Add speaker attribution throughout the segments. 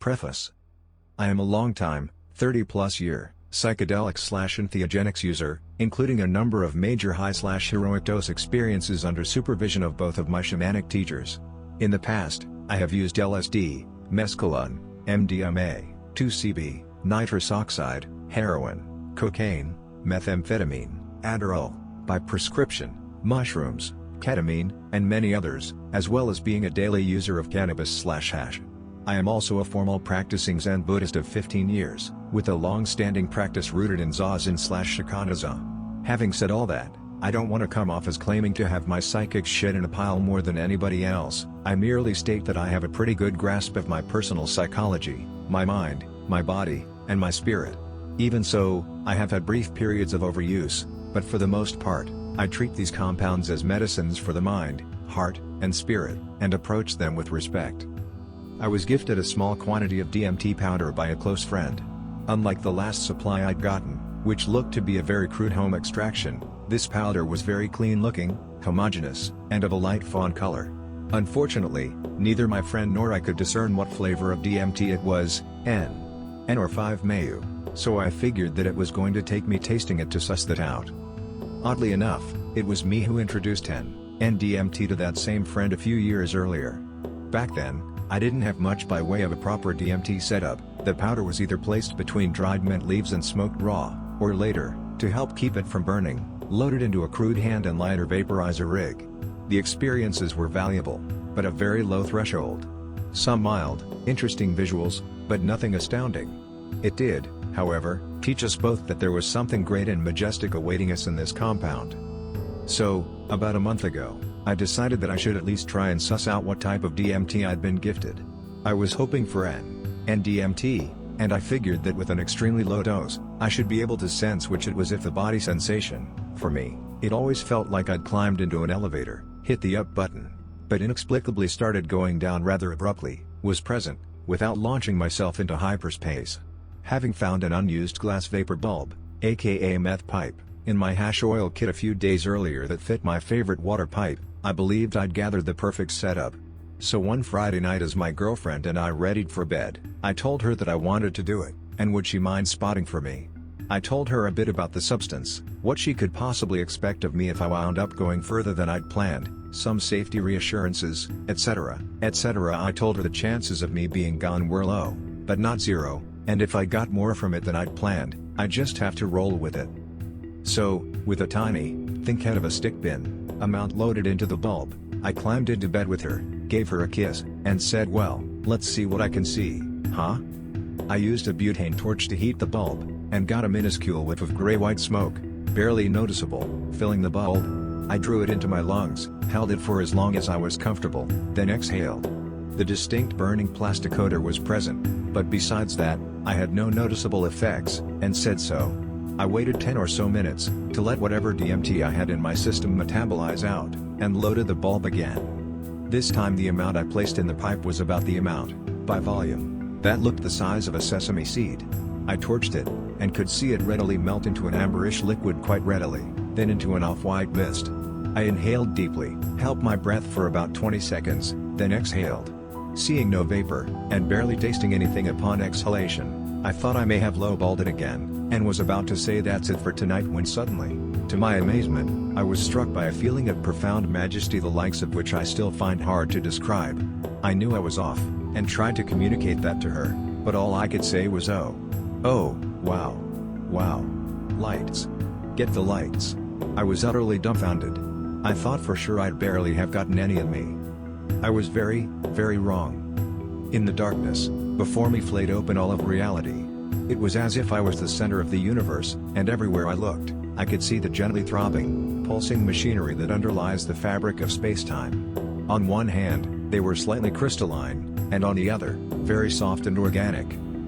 Speaker 1: Preface. I am a long-time, 30-plus year, psychedelic/entheogenics user, including a number of major high/heroic dose experiences under supervision of both of my shamanic teachers. In the past, I have used LSD, mescaline, MDMA, 2CB, nitrous oxide, heroin, cocaine, methamphetamine, Adderall, by prescription, mushrooms, ketamine, and many others, as well as being a daily user of cannabis/hash. I am also a formal practicing Zen Buddhist of 15 years, with a long-standing practice rooted in Zazen/Shikanaza. Having said all that, I don't want to come off as claiming to have my psychic shit in a pile more than anybody else. I merely state that I have a pretty good grasp of my personal psychology, my mind, my body, and my spirit. Even so, I have had brief periods of overuse, but for the most part, I treat these compounds as medicines for the mind, heart, and spirit, and approach them with respect. I was gifted a small quantity of DMT powder by a close friend. Unlike the last supply I'd gotten, which looked to be a very crude home extraction, this powder was very clean looking, homogeneous, and of a light fawn color. Unfortunately, neither my friend nor I could discern what flavor of DMT it was, N or 5-MAOI, so I figured that it was going to take me tasting it to suss that out. Oddly enough, it was me who introduced N-DMT to that same friend a few years earlier. Back then, I didn't have much by way of a proper DMT setup. The powder was either placed between dried mint leaves and smoked raw, or later, to help keep it from burning, loaded into a crude hand and lighter vaporizer rig. The experiences were valuable, but of very low threshold. Some mild, interesting visuals, but nothing astounding. It did, however, teach us both that there was something great and majestic awaiting us in this compound. So, about a month ago, I decided that I should at least try and suss out what type of DMT I'd been gifted. I was hoping for N-DMT, and I figured that with an extremely low dose, I should be able to sense which it was if the body sensation, for me, it always felt like I'd climbed into an elevator, hit the up button, but inexplicably started going down rather abruptly, was present, without launching myself into hyperspace. Having found an unused glass vapor bulb, aka meth pipe, in my hash oil kit a few days earlier that fit my favorite water pipe, I believed I'd gathered the perfect setup. So one Friday night as my girlfriend and I readied for bed, I told her that I wanted to do it, and would she mind spotting for me. I told her a bit about the substance, what she could possibly expect of me if I wound up going further than I'd planned, some safety reassurances, etc., etc. I told her the chances of me being gone were low, but not zero, and if I got more from it than I'd planned, I'd just have to roll with it. So, with a tiny, think head of a stick bin, amount loaded into the bulb, I climbed into bed with her, gave her a kiss, and said, well, let's see what I can see, huh? I used a butane torch to heat the bulb, and got a minuscule whiff of gray-white smoke, barely noticeable, filling the bulb. I drew it into my lungs, held it for as long as I was comfortable, then exhaled. The distinct burning plastic odor was present, but besides that, I had no noticeable effects, and said so. I waited 10 or so minutes, to let whatever DMT I had in my system metabolize out, and loaded the bulb again. This time the amount I placed in the pipe was about the amount, by volume, that looked the size of a sesame seed. I torched it, and could see it readily melt into an amberish liquid quite readily, then into an off-white mist. I inhaled deeply, held my breath for about 20 seconds, then exhaled. Seeing no vapor, and barely tasting anything upon exhalation, I thought I may have lowballed it again, and was about to say that's it for tonight when suddenly, to my amazement, I was struck by a feeling of profound majesty the likes of which I still find hard to describe. I knew I was off, and tried to communicate that to her, but all I could say was oh, wow. Wow. Lights. Get the lights. I was utterly dumbfounded. I thought for sure I'd barely have gotten any in me. I was very, very wrong. In the darkness, before me flayed open all of reality. It was as if I was the center of the universe, and everywhere I looked, I could see the gently throbbing, pulsing machinery that underlies the fabric of space-time. On one hand, they were slightly crystalline, and on the other, very soft and organic.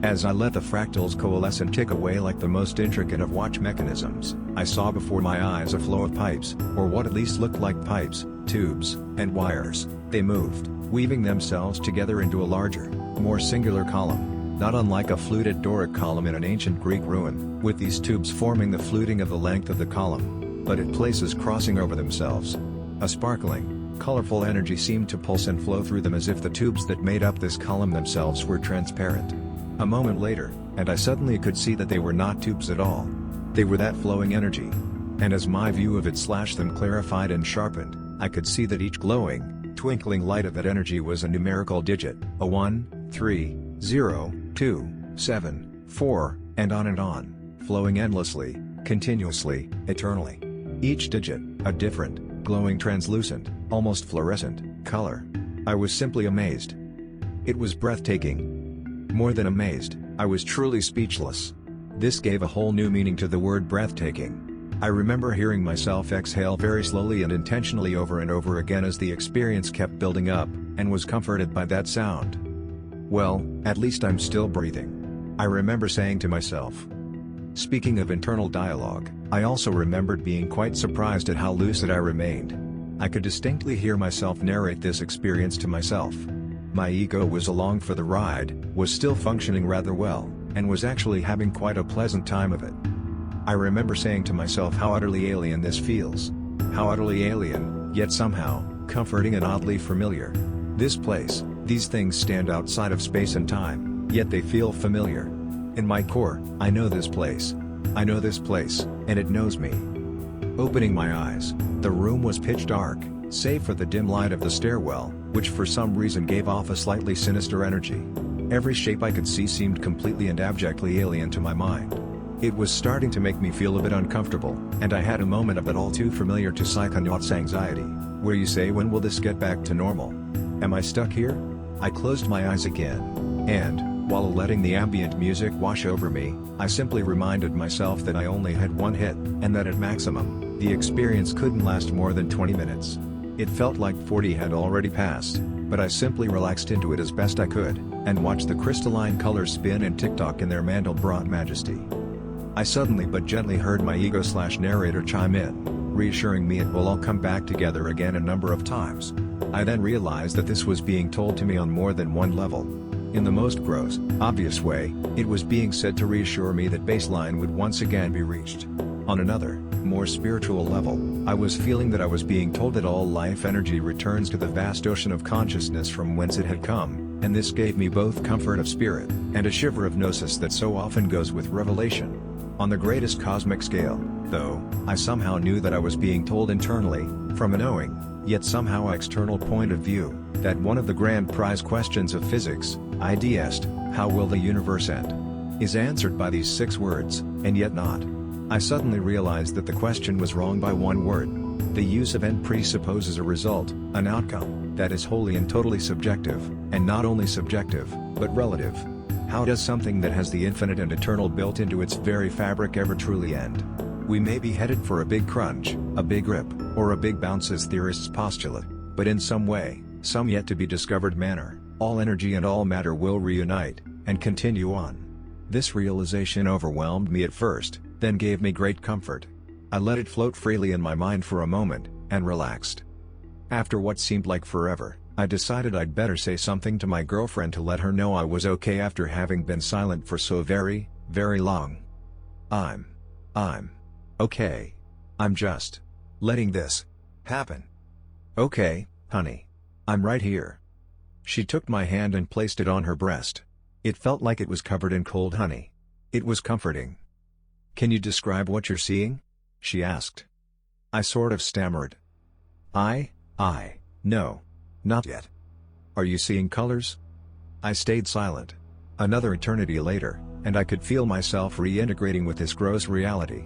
Speaker 1: As I let the fractals coalesce and tick away like the most intricate of watch mechanisms, I saw before my eyes a flow of pipes, or what at least looked like pipes, tubes, and wires. They moved, weaving themselves together into a larger, more singular column, not unlike a fluted Doric column in an ancient Greek ruin, with these tubes forming the fluting of the length of the column, but at places crossing over themselves. A sparkling, Colorful energy seemed to pulse and flow through them as if the tubes that made up this column themselves were transparent. A moment later, and I suddenly could see that they were not tubes at all. They were that flowing energy. And as my view of it / them clarified and sharpened, I could see that each glowing, twinkling light of that energy was a numerical digit, a 1, 3, 0, 2, 7, 4, and on, flowing endlessly, continuously, eternally. Each digit, a different, glowing translucent, almost fluorescent, color. I was simply amazed. It was breathtaking. More than amazed, I was truly speechless. This gave a whole new meaning to the word breathtaking. I remember hearing myself exhale very slowly and intentionally over and over again as the experience kept building up, and was comforted by that sound. Well, at least I'm still breathing. I remember saying to myself. Speaking of internal dialogue, I also remembered being quite surprised at how lucid I remained. I could distinctly hear myself narrate this experience to myself. My ego was along for the ride, was still functioning rather well, and was actually having quite a pleasant time of it. I remember saying to myself how utterly alien this feels. How utterly alien, yet somehow, comforting and oddly familiar. This place, these things stand outside of space and time, yet they feel familiar. In my core, I know this place. I know this place, and it knows me. Opening my eyes, the room was pitch dark, save for the dim light of the stairwell, which for some reason gave off a slightly sinister energy. Every shape I could see seemed completely and abjectly alien to my mind. It was starting to make me feel a bit uncomfortable, and I had a moment of it all too familiar to psychonauts anxiety, where you say, when will this get back to normal? Am I stuck here? I closed my eyes again, and, while letting the ambient music wash over me, I simply reminded myself that I only had one hit, and that at maximum, the experience couldn't last more than 20 minutes. It felt like 40 had already passed, but I simply relaxed into it as best I could, and watched the crystalline colors spin and tick-tock in their Mandelbrot majesty. I suddenly but gently heard my ego / narrator chime in, reassuring me it will all come back together again a number of times. I then realized that this was being told to me on more than one level. In the most gross, obvious way, it was being said to reassure me that baseline would once again be reached. On another, more spiritual level, I was feeling that I was being told that all life energy returns to the vast ocean of consciousness from whence it had come, and this gave me both comfort of spirit, and a shiver of gnosis that so often goes with revelation. On the greatest cosmic scale, though, I somehow knew that I was being told internally, from a knowing, yet somehow external point of view, that one of the grand prize questions of physics, IDest, how will the universe end, is answered by these 6 words, and yet not. I suddenly realized that the question was wrong by one word. The use of end presupposes a result, an outcome, that is wholly and totally subjective, and not only subjective, but relative. How does something that has the infinite and eternal built into its very fabric ever truly end? We may be headed for a big crunch, a big rip, or a big bounce as theorists postulate, but in some way, some yet to be discovered manner, all energy and all matter will reunite, and continue on. This realization overwhelmed me at first, then gave me great comfort. I let it float freely in my mind for a moment, and relaxed. After what seemed like forever, I decided I'd better say something to my girlfriend to let her know I was okay after having been silent for so very, very long. I'm okay. I'm just letting this happen. Okay, honey. I'm right here. She took my hand and placed it on her breast. It felt like it was covered in cold honey. It was comforting. Can you describe what you're seeing? She asked. I sort of stammered. No. Not yet. Are you seeing colors? I stayed silent. Another eternity later, and I could feel myself reintegrating with this gross reality.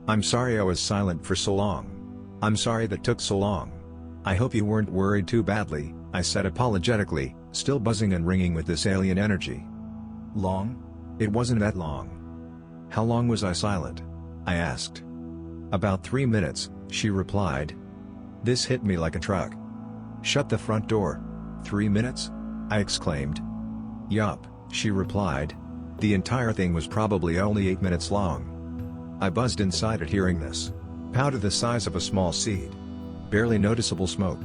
Speaker 1: I'm sorry I was silent for so long. I'm sorry that took so long. I hope you weren't worried too badly, I said apologetically, still buzzing and ringing with this alien energy. Long? It wasn't that long. How long was I silent? I asked. About 3 minutes, she replied. This hit me like a truck. Shut the front door. 3 minutes? I exclaimed. Yup, she replied. The entire thing was probably only 8 minutes long. I buzzed inside at hearing this. Powder the size of a small seed. Barely noticeable smoke.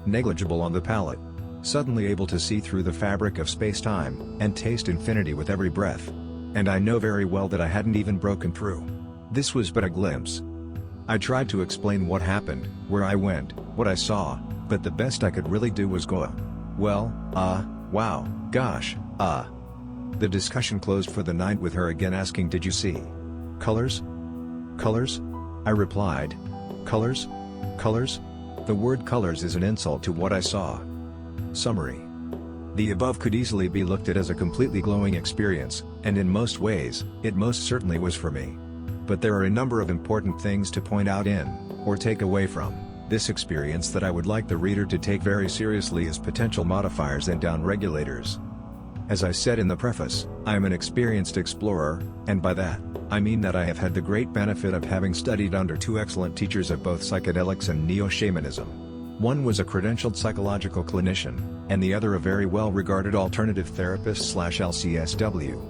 Speaker 1: Negligible on the palate. Suddenly able to see through the fabric of space-time, and taste infinity with every breath. And I know very well that I hadn't even broken through. This was but a glimpse. I tried to explain what happened, where I went, what I saw, but the best I could really do was go, well, wow, gosh, The discussion closed for the night with her again asking, did you see colors? Colors? I replied, colors? Colors? The word colors is an insult to what I saw. Summary. The above could easily be looked at as a completely glowing experience, and in most ways, it most certainly was for me. But there are a number of important things to point out in, or take away from, this experience that I would like the reader to take very seriously as potential modifiers and downregulators. As I said in the preface, I am an experienced explorer, and by that, I mean that I have had the great benefit of having studied under two excellent teachers of both psychedelics and neo-shamanism. One was a credentialed psychological clinician, and the other a very well-regarded alternative therapist/LCSW.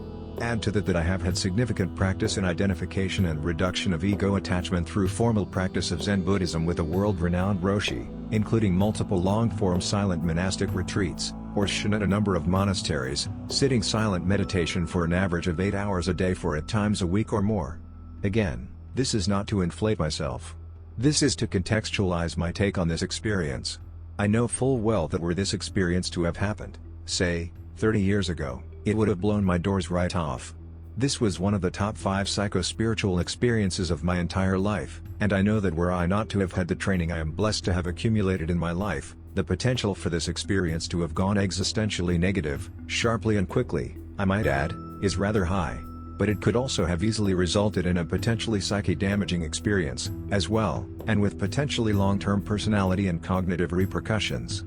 Speaker 1: Add to that I have had significant practice in identification and reduction of ego attachment through formal practice of Zen Buddhism with a world-renowned Roshi, including multiple long-form silent monastic retreats, or shin at a number of monasteries, sitting silent meditation for an average of 8 hours a day for at times a week or more. Again, this is not to inflate myself. This is to contextualize my take on this experience. I know full well that were this experience to have happened, say, 30 years ago, it would have blown my doors right off. This was one of the top 5 psycho-spiritual experiences of my entire life, and I know that were I not to have had the training I am blessed to have accumulated in my life, the potential for this experience to have gone existentially negative, sharply and quickly, I might add, is rather high, but it could also have easily resulted in a potentially psyche-damaging experience, as well, and with potentially long-term personality and cognitive repercussions.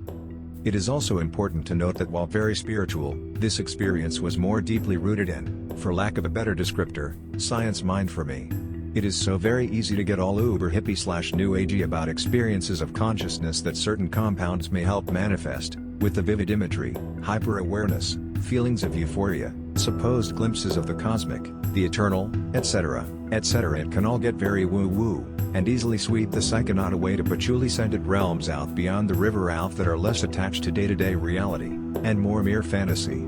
Speaker 1: It is also important to note that while very spiritual, this experience was more deeply rooted in, for lack of a better descriptor, science mind for me. It is so very easy to get all uber hippie/new agey about experiences of consciousness that certain compounds may help manifest, with the vivid imagery, hyper-awareness, feelings of euphoria, supposed glimpses of the cosmic, the eternal, etc., etc. It can all get very woo-woo, and easily sweep the psychonaut away to patchouli-scented realms out beyond the river Alf that are less attached to day-to-day reality, and more mere fantasy.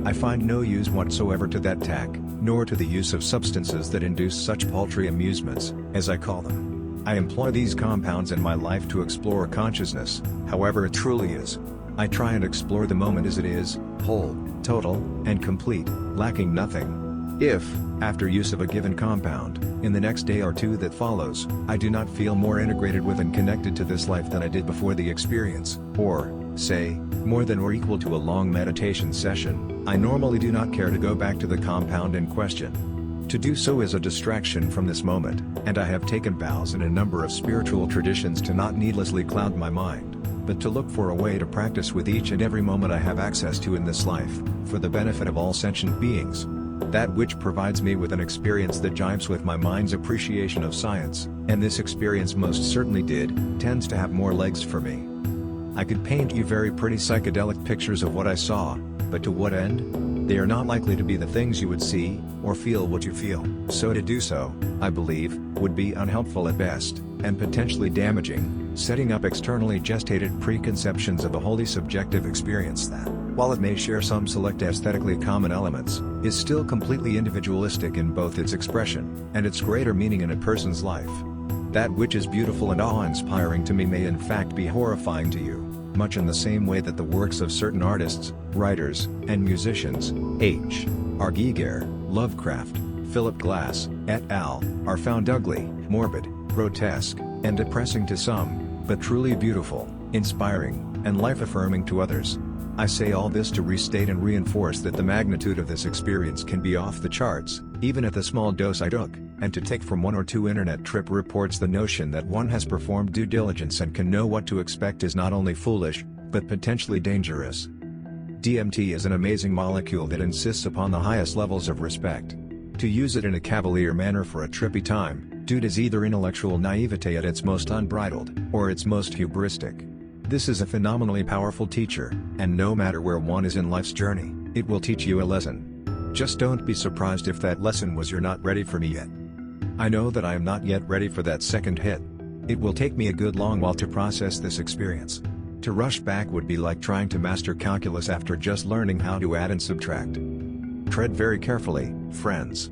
Speaker 1: I find no use whatsoever to that tack, nor to the use of substances that induce such paltry amusements, as I call them. I employ these compounds in my life to explore consciousness, however it truly is. I try and explore the moment as it is, whole, total, and complete, lacking nothing. If, after use of a given compound, in the next day or two that follows, I do not feel more integrated with and connected to this life than I did before the experience, or, say, more than or equal to a long meditation session, I normally do not care to go back to the compound in question. To do so is a distraction from this moment, and I have taken vows in a number of spiritual traditions to not needlessly cloud my mind, but to look for a way to practice with each and every moment I have access to in this life, for the benefit of all sentient beings. That which provides me with an experience that jives with my mind's appreciation of science, and this experience most certainly tends to have more legs for me. I could paint you very pretty psychedelic pictures of what I saw, but to what end? They are not likely to be the things you would see, or feel what you feel. So to do so, I believe, would be unhelpful at best, and potentially damaging, setting up externally gestated preconceptions of a wholly subjective experience that, while it may share some select aesthetically common elements, is still completely individualistic in both its expression, and its greater meaning in a person's life. That which is beautiful and awe-inspiring to me may in fact be horrifying to you, much in the same way that the works of certain artists, writers, and musicians, H.R. Giger, Lovecraft, Philip Glass, et al., are found ugly, morbid, grotesque, and depressing to some, but truly beautiful, inspiring, and life-affirming to others. I say all this to restate and reinforce that the magnitude of this experience can be off the charts, even at the small dose I took, and to take from 1 or 2 internet trip reports the notion that one has performed due diligence and can know what to expect is not only foolish, but potentially dangerous. DMT is an amazing molecule that insists upon the highest levels of respect. To use it in a cavalier manner for a trippy time, due to either intellectual naivete at its most unbridled, or its most hubristic. This is a phenomenally powerful teacher, and no matter where one is in life's journey, it will teach you a lesson. Just don't be surprised if that lesson was "you're not ready for me yet." I know that I am not yet ready for that second hit. It will take me a good long while to process this experience. To rush back would be like trying to master calculus after just learning how to add and subtract. Tread very carefully, friends.